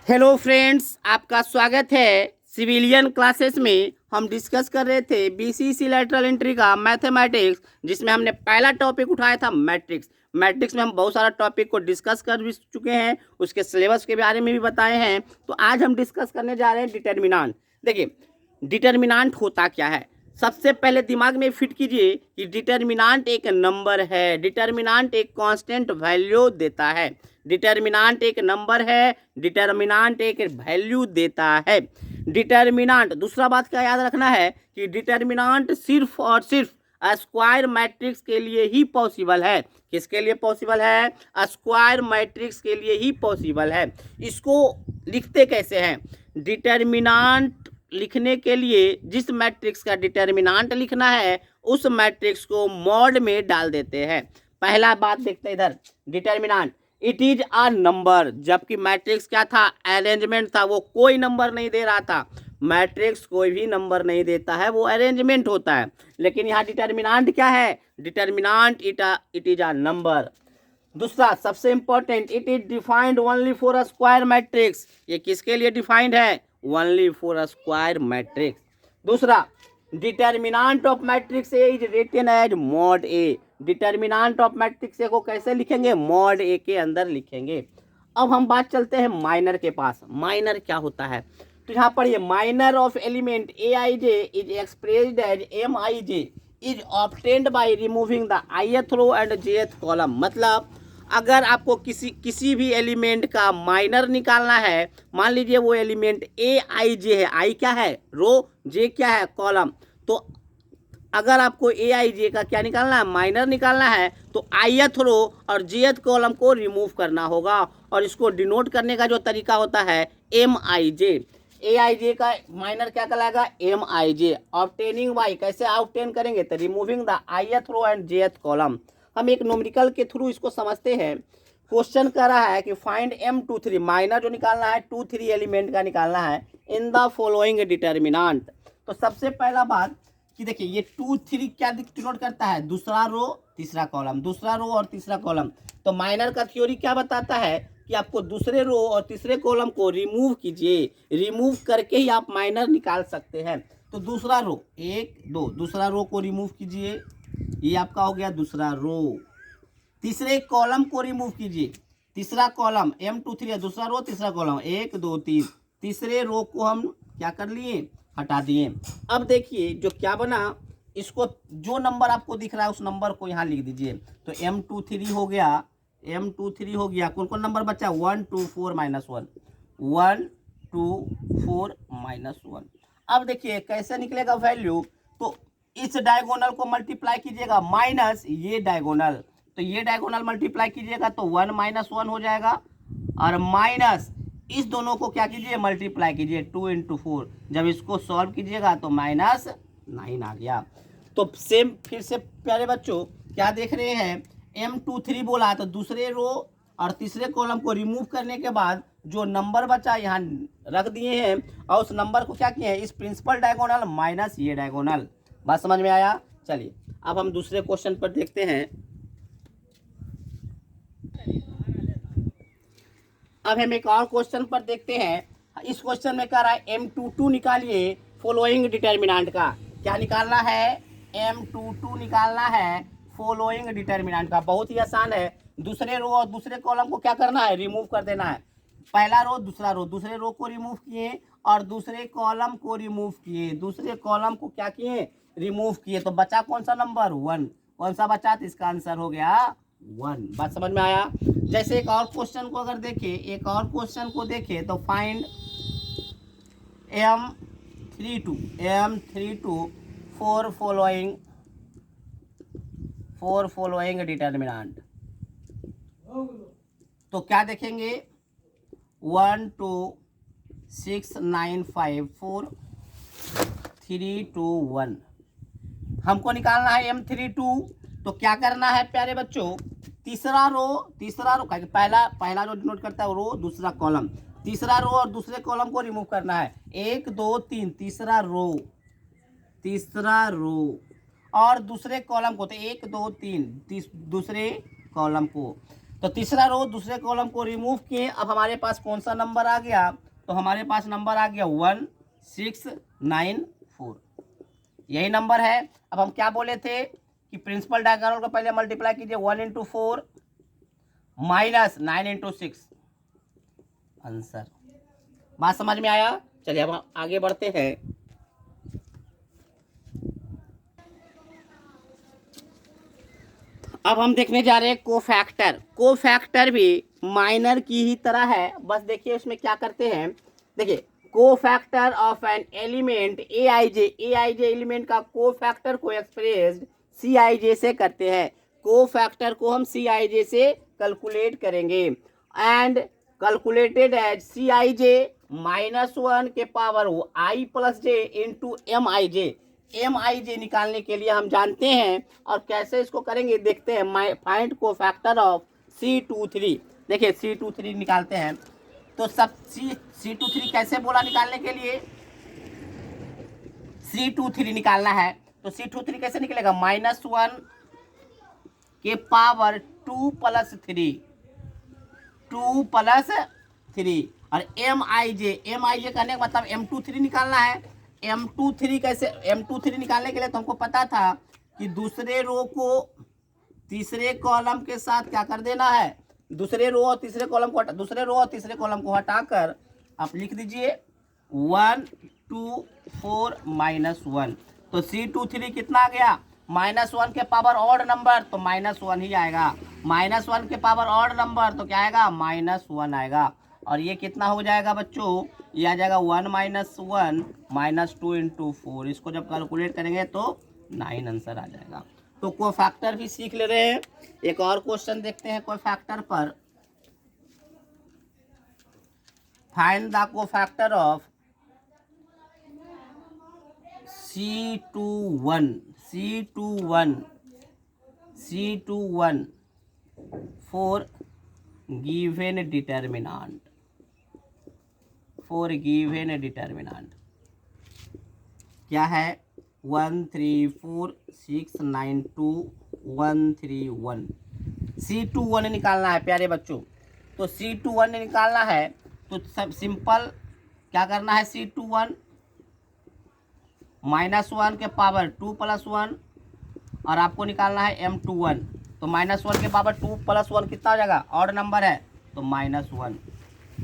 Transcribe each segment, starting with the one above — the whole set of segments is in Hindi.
हेलो फ्रेंड्स, आपका स्वागत है। सिविलियन क्लासेस में हम डिस्कस कर रहे थे बीसीसी लैटरल एंट्री का मैथमेटिक्स, जिसमें हमने पहला टॉपिक उठाया था मैट्रिक्स। मैट्रिक्स में हम बहुत सारा टॉपिक को डिस्कस कर भी चुके हैं, उसके सिलेबस के बारे में भी बताए हैं। तो आज हम डिस्कस करने जा रहे हैं डिटर्मिनांट। देखिए, डिटर्मिनांट होता क्या है, सबसे पहले दिमाग में फिट कीजिए कि डिटर्मिनांट एक नंबर है, डिटर्मिनांट एक कांस्टेंट वैल्यू देता है। डिटर्मिनांट एक नंबर है, डिटर्मिनांट एक वैल्यू देता है। डिटर्मिनांट, दूसरा बात क्या याद रखना है कि डिटर्मिनांट सिर्फ और सिर्फ स्क्वायर मैट्रिक्स के लिए ही पॉसिबल है। किसके लिए पॉसिबल है? स्क्वायर मैट्रिक्स के लिए ही पॉसिबल है। इसको लिखते कैसे हैं? डिटर्मिनांट लिखने के लिए जिस मैट्रिक्स का डिटर्मिनांट लिखना है उस मैट्रिक्स को मॉड में डाल देते हैं। पहला बात देखते हैं इधर, determinant it is a number, जबकि मैट्रिक्स क्या था? अरेंजमेंट था, वो कोई नंबर नहीं दे रहा था। मैट्रिक्स कोई भी नंबर नहीं देता है, वो अरेंजमेंट होता है। लेकिन यहाँ डिटर्मिनांट क्या है? Determinant it is a number. दूसरा सबसे important, it is defined only for a square matrix. ये किसके लिए डिफाइंड है? Only for a square matrix. दूसरा, determinant of matrix A is written as mod A. Determinant of matrix A को कैसे लिखेंगे? मॉड ए के अंदर लिखेंगे। अब हम बात चलते हैं माइनर के पास। माइनर क्या होता है? तो यहाँ पर ये minor of element A I J is expressed as M I J is obtained by removing the ith row and jth column. मतलब अगर आपको किसी भी एलिमेंट का माइनर निकालना है, मान लीजिए वो एलिमेंट ए आई जे है, आई क्या है? रो, जे क्या है? कॉलम। तो अगर आपको ए आई जे का क्या निकालना है? माइनर निकालना है, तो ith रो और jth कॉलम को रिमूव करना होगा। और इसको डिनोट करने का जो तरीका होता है M I J. A I जे का माइनर क्या कहलाएगा? M I J. Obtaining by, कैसे ऑब्टेन करेंगे? तो removing the ith row and jth column. हम एक न्यूमेरिकल के थ्रू इसको समझते हैं। क्वेश्चन कर रहा है कि फाइंड M23, माइनर जो निकालना है 2 3 एलिमेंट का निकालना है, इन द फॉलोइंग डिटर्मिनांट। तो सबसे पहला बात कि देखिए, ये 2 3 क्या डिनोट करता है? दूसरा रो तीसरा कॉलम, दूसरा रो और तीसरा कॉलम। तो माइनर का थ्योरी क्या बताता है कि आपको दूसरे रो और तीसरे कॉलम को रिमूव कीजिए, रिमूव करके ही आप माइनर निकाल सकते हैं। तो दूसरा रो 1 2, दूसरा रो को रिमूव कीजिए, ये आपका हो गया दूसरा रो। तीसरे कॉलम को रिमूव कीजिए, तीसरा कॉलम M23 है, दूसरा रो तीसरा कॉलम 1 2 3, तीसरे रो को हम क्या कर लिए? हटा दिए। अब देखिए जो क्या बना, इसको जो नंबर आपको दिख रहा है उस नंबर को यहाँ लिख दीजिए। तो M23 हो गया, M23 हो गया। कौन कौन नंबर बचा? 1 2 4 -1, 1 2 4 -1। अब देखिए कैसे निकलेगा वैल्यू। तो इस डायगोनल को मल्टीप्लाई कीजिएगा माइनस ये डायगोनल, तो ये डायगोनल मल्टीप्लाई कीजिएगा तो 1 -1 हो जाएगा। और माइनस इस दोनों को क्या कीजिए? मल्टीप्लाई कीजिए 2 × 4। जब इसको सॉल्व कीजिएगा तो -9 आ गया। तो सेम फिर से प्यारे बच्चों क्या देख रहे हैं? M23 बोला तो दूसरे रो और तीसरे कॉलम को रिमूव करने के बाद जो नंबर बचा यहाँ रख दिए हैं, और उस नंबर को क्या किए हैं? इस प्रिंसिपल डायगोनल माइनस ये डायगोनल। बात समझ में आया? चलिए अब हम दूसरे क्वेश्चन पर देखते हैं। अब हम एक और क्वेश्चन पर देखते हैं। इस क्वेश्चन में कह रहा है M22 निकालिए फॉलोइंग डिटर्मिनांट का। क्या निकालना है? M22 निकालना है फॉलोइंग डिटर्मिनांट का। बहुत ही आसान है। दूसरे रो और दूसरे कॉलम को क्या करना है? रिमूव कर देना है। पहला रो दूसरा रो, दूसरे रो को रिमूव किए और दूसरे कॉलम को रिमूव किए, दूसरे कॉलम को क्या किए? रिमूव किए। तो बचा कौन सा नंबर? 1। कौन सा बचा? तो इसका आंसर हो गया 1। बात समझ में आया? जैसे एक और क्वेश्चन को अगर देखें, एक और क्वेश्चन को देखें तो find M32 four following determinant. तो क्या देखेंगे? 1 2 6 9 5 4 3 2 1। हमको निकालना है M32। तो क्या करना है प्यारे बच्चों? तीसरा रो पहला जो डिनोट करता है रो, दूसरा कॉलम, तीसरा रो और दूसरे कॉलम को रिमूव करना है। 1 2 3, तीसरा रो और दूसरे कॉलम को, तो 1 2 3 दूसरे कॉलम को। तो तीसरा रो दूसरे कॉलम को रिमूव किए, अब हमारे पास कौन सा नंबर आ गया, तो हमारे पास नंबर आ गया 1694, यही नंबर है। अब हम क्या बोले थे कि प्रिंसिपल डायगोनल को पहले मल्टीप्लाई कीजिए, 1 इंटू 4 माइनस 9 इंटू 6 आंसर। बात समझ में आया? चलिए अब आगे बढ़ते हैं। अब हम देखने जा रहे हैं कोफैक्टर। कोफैक्टर भी माइनर की ही तरह है, बस देखिए उसमें क्या करते हैं। देखिए cofactor of an element A I J element का कोफैक्टर को एक्सप्रेस्ड सी आई जे से करते हैं। कोफैक्टर को हम सी आई जे से कैलकुलेट करेंगे एंड कैलकुलेटेड एज सी आई जे -1 के power I plus J into M I J. M I जे निकालने के लिए हम जानते हैं, और कैसे इसको करेंगे देखते हैं। Find cofactor of C23। देखिए C23 निकालते हैं, तो सब C23 कैसे बोला निकालने के लिए, C23 निकालना है तो C23 कैसे निकलेगा, -1 के पावर 2 + 3 और एम आई जे करने का मतलब M23 निकालना है। M23 कैसे, M23 निकालने के लिए तो हमको पता था कि दूसरे रो को तीसरे कॉलम के साथ क्या कर देना है, दूसरे रो और तीसरे कॉलम को हटाकर आप लिख दीजिए 1 2 4 -1। तो C23 कितना आ गया, -1 के पावर ऑड नंबर तो -1 ही आएगा, -1 के पावर ऑड नंबर तो क्या आएगा, -1 आएगा। और ये कितना हो जाएगा बच्चों, ये आ जाएगा 1 -1 -2 इंटू 4। इसको जब कैलकुलेट करेंगे तो 9 आंसर आ जाएगा। तो कोफैक्टर भी सीख ले रहे हैं। एक और क्वेश्चन देखते हैं कोफैक्टर पर। Find the cofactor of C21 for given determinant। क्या है, 1 3 4 6 9 2 1 3 1। C21 निकालना है प्यारे बच्चों। तो C21 निकालना है तो सब सिंपल क्या करना है, C21 -1 के पावर 2 + 1 और आपको निकालना है M21। तो -1 के पावर 2 + 1 कितना हो जाएगा, ऑड नंबर है तो -1।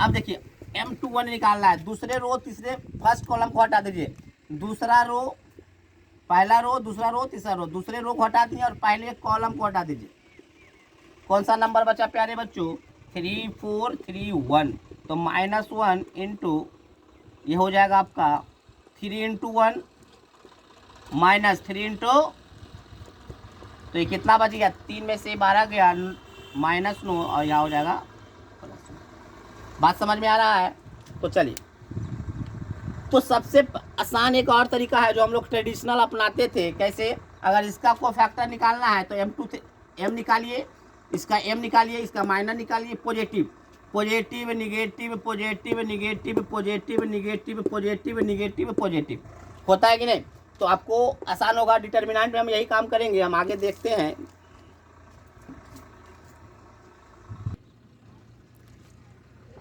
अब देखिए M21 निकालना है, दूसरे रो तीसरे फर्स्ट कॉलम को हटा दीजिए, दूसरा रो पहला रो दूसरा रो तीसरा रो, दूसरे रो को हटा दीजिए और पहले कॉलम को हटा दीजिए। कौन सा नंबर बचा प्यारे बच्चों, 3 4 3 1। तो -1 इंटू ये हो जाएगा आपका 3 इंटू 1 -3 इंटू, तो ये कितना बच गया, 3 में से 12 गया -9 और यहाँ हो जाएगा +9। बात समझ में आ रहा है? तो चलिए, तो सबसे आसान एक और तरीका है जो हम लोग ट्रेडिशनल अपनाते थे। कैसे, अगर इसका कोफैक्टर निकालना है तो M निकालिए, इसका M निकालिए, इसका माइनर निकालिए, पॉजिटिव निगेटिव पॉजिटिव होता है कि नहीं। तो आपको आसान होगा, डिटर्मिनेंट में हम यही काम करेंगे। हम आगे देखते हैं।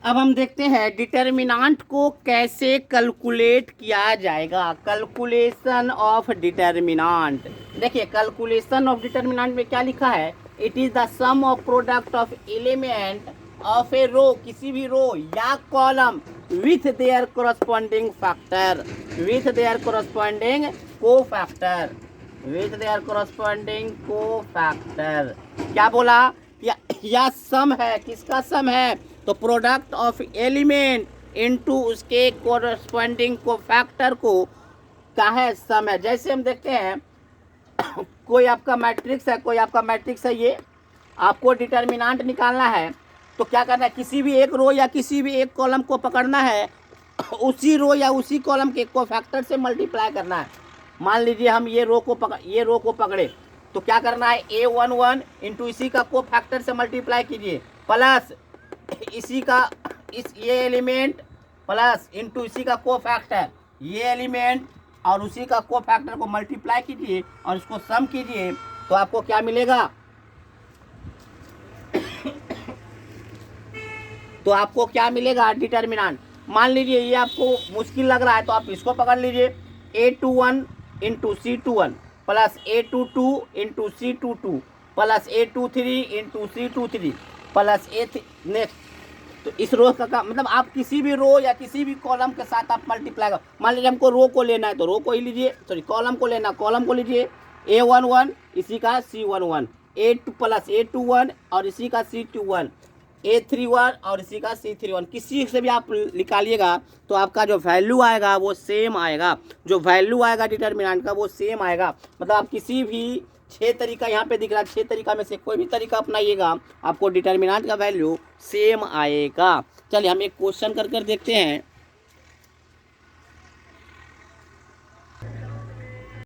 अब हम देखते हैं डिटर्मिनेंट को कैसे कैलकुलेट किया जाएगा। Calculation of determinant. देखिए कैलकुलेशन ऑफ डिटर्मिनेंट में क्या लिखा है, it is the sum of product of element of a row, किसी भी रो या column with their corresponding factor, with their corresponding cofactor. क्या बोला, या सम है, किसका सम है, तो प्रोडक्ट ऑफ एलिमेंट इनटू उसके कोरस्पॉन्डिंग कोफैक्टर को क्या है, सम है। जैसे हम देखते हैं कोई आपका मैट्रिक्स है, ये आपको डिटर्मिनेंट निकालना है तो क्या करना है, किसी भी एक रो या किसी भी एक कॉलम को पकड़ना है, उसी रो या उसी कॉलम के कोफैक्टर से मल्टीप्लाई करना है। मान लीजिए हम ये रो को पकड़े तो क्या करना है, A11 इंटू इसी का कोफैक्टर से मल्टीप्लाई कीजिए, प्लस इसी का ये एलिमेंट प्लस इंटू इसी का कोफैक्टर, ये एलिमेंट और उसी का कोफैक्टर को मल्टीप्लाई कीजिए और इसको सम कीजिए तो आपको क्या मिलेगा, तो आपको क्या मिलेगा, डिटर्मिनेंट। मान लीजिए ये आपको मुश्किल लग रहा है तो आप इसको पकड़ लीजिए, A21 into C21 plus A22 into C22 plus A23 into C23 plus next. तो इस रो का मतलब आप किसी भी रो या किसी भी कॉलम के साथ आप मल्टीप्लाई कर, मान लीजिए हमको रो को लेना है तो रो को ही लीजिए, सॉरी कॉलम को लेना, कॉलम को लीजिए, A11 इसी का C11, A2 प्लस A21 और इसी का C21, A31 और इसी का C31, किसी से भी आप निकालिएगा तो आपका जो वैल्यू आएगा वो सेम आएगा, जो वैल्यू आएगा डिटर्मिनेंट का वो सेम आएगा। मतलब आप किसी भी 6 तरीका यहाँ पे दिख रहा है, 6 तरीका में से कोई भी तरीका अपनाइएगा आपको डिटर्मिनेंट का वैल्यू सेम आएगा। चलिए हम एक क्वेश्चन कर देखते हैं।